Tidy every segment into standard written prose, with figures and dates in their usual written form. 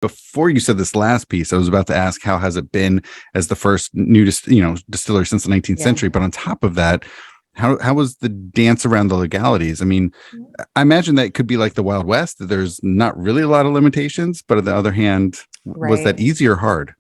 before you said this last piece, I was about to ask, how has it been as the first new distiller since the 19th century? But on top of that, how was the dance around the legalities? I mean, I imagine that it could be like the Wild West, that there's not really a lot of limitations, but on the other hand, was that Right. easy or hard?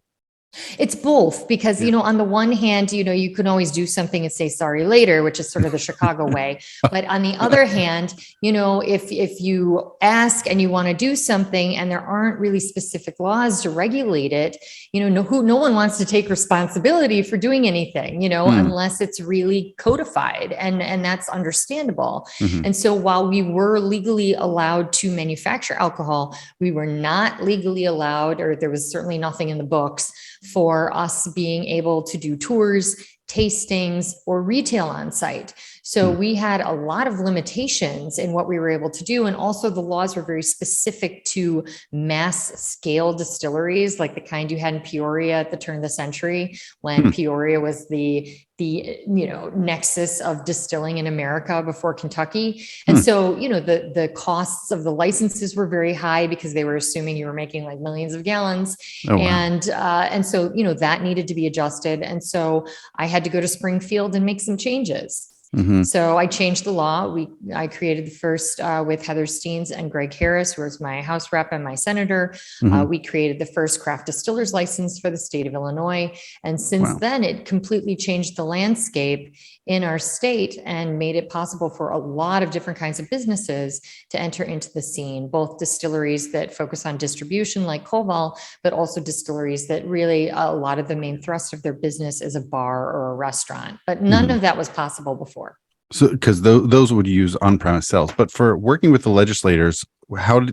It's both because, on the one hand, you can always do something and say sorry later, which is sort of the Chicago way. But on the other hand, if you ask and you want to do something and there aren't really specific laws to regulate it, no one wants to take responsibility for doing anything, unless it's really codified, and that's understandable. Mhm. And so while we were legally allowed to manufacture alcohol, we were not legally allowed, or there was certainly nothing in the books for us being able to do tours, tastings, or retail on site. So we had a lot of limitations in what we were able to do. And also the laws were very specific to mass scale distilleries, like the kind you had in Peoria at the turn of the century, when Peoria was the nexus of distilling in America before Kentucky. And so, the costs of the licenses were very high because they were assuming you were making like millions of gallons. Oh, wow. And so, that needed to be adjusted. And so I had to go to Springfield and make some changes. So I changed the law. I created the first with Heather Steens and Greg Harris, who was my House rep and my senator. We created the first craft distiller's license for the state of Illinois. And since then, it completely changed the landscape in our state and made it possible for a lot of different kinds of businesses to enter into the scene, both distilleries that focus on distribution like KOVAL, but also distilleries that really, a lot of the main thrust of their business is a bar or a restaurant. But none of that was possible before. So, because those would use on-premise sales, but for working with the legislators, how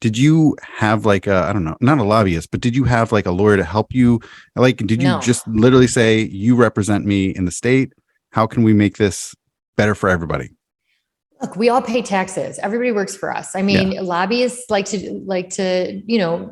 did you have like a, I don't know, not a lobbyist, but did you have like a lawyer to help you? Like, did you just literally say, you represent me in the state? How can we make this better for everybody? Look, we all pay taxes. Everybody works for us. I mean, lobbyists like to,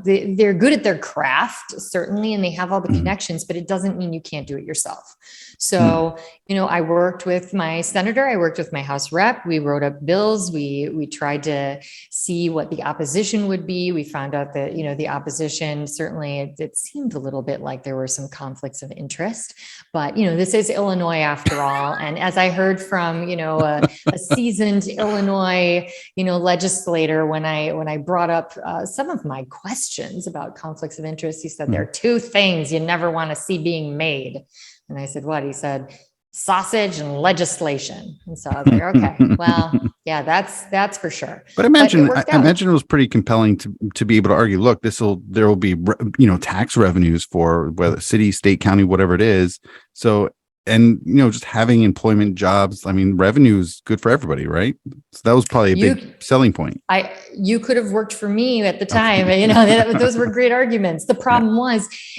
they're good at their craft, certainly, and they have all the connections, but it doesn't mean you can't do it yourself. So, I worked with my senator, I worked with my House rep, we wrote up bills, we tried to see what the opposition would be. We found out that, the opposition, certainly it seemed a little bit like there were some conflicts of interest, but, this is Illinois after all. And as I heard from, a seasoned Illinois, legislator, when I brought up some of my questions about conflicts of interest, he said, there are two things you never want to see being made. And I said, what? He said, sausage and legislation. And so I was like, okay, well, yeah, that's for sure. But I imagine it was pretty compelling to be able to argue, look, there will be, tax revenues for whether city, state, county, whatever it is. So, and, just having employment jobs, I mean, revenue is good for everybody, right? So that was probably a big selling point. You could have worked for me at the time, those were great arguments. The problem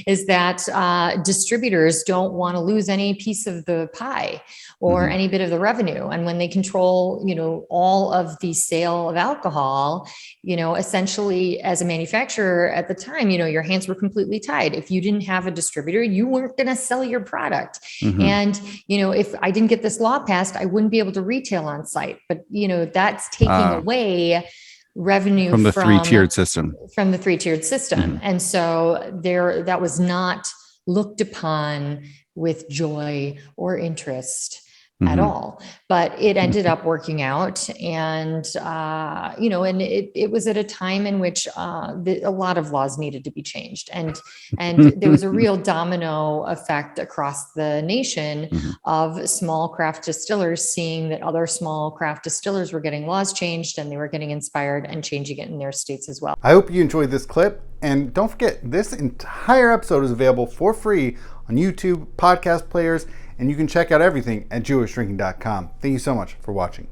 is that distributors don't want to lose any piece of the pie or any bit of the revenue. And when they control, all of the sale of alcohol, essentially as a manufacturer at the time, your hands were completely tied. If you didn't have a distributor, you weren't going to sell your product. And, if I didn't get this law passed, I wouldn't be able to retail on site. But, that's taking away revenue from the three-tiered system. And so that was not looked upon with joy or interest at all, but it ended up working out. And, and it was at a time in which a lot of laws needed to be changed. And there was a real domino effect across the nation of small craft distillers seeing that other small craft distillers were getting laws changed, and they were getting inspired and changing it in their states as well. I hope you enjoyed this clip. And don't forget, this entire episode is available for free on YouTube, podcast players, and you can check out everything at jewishdrinking.com. Thank you so much for watching.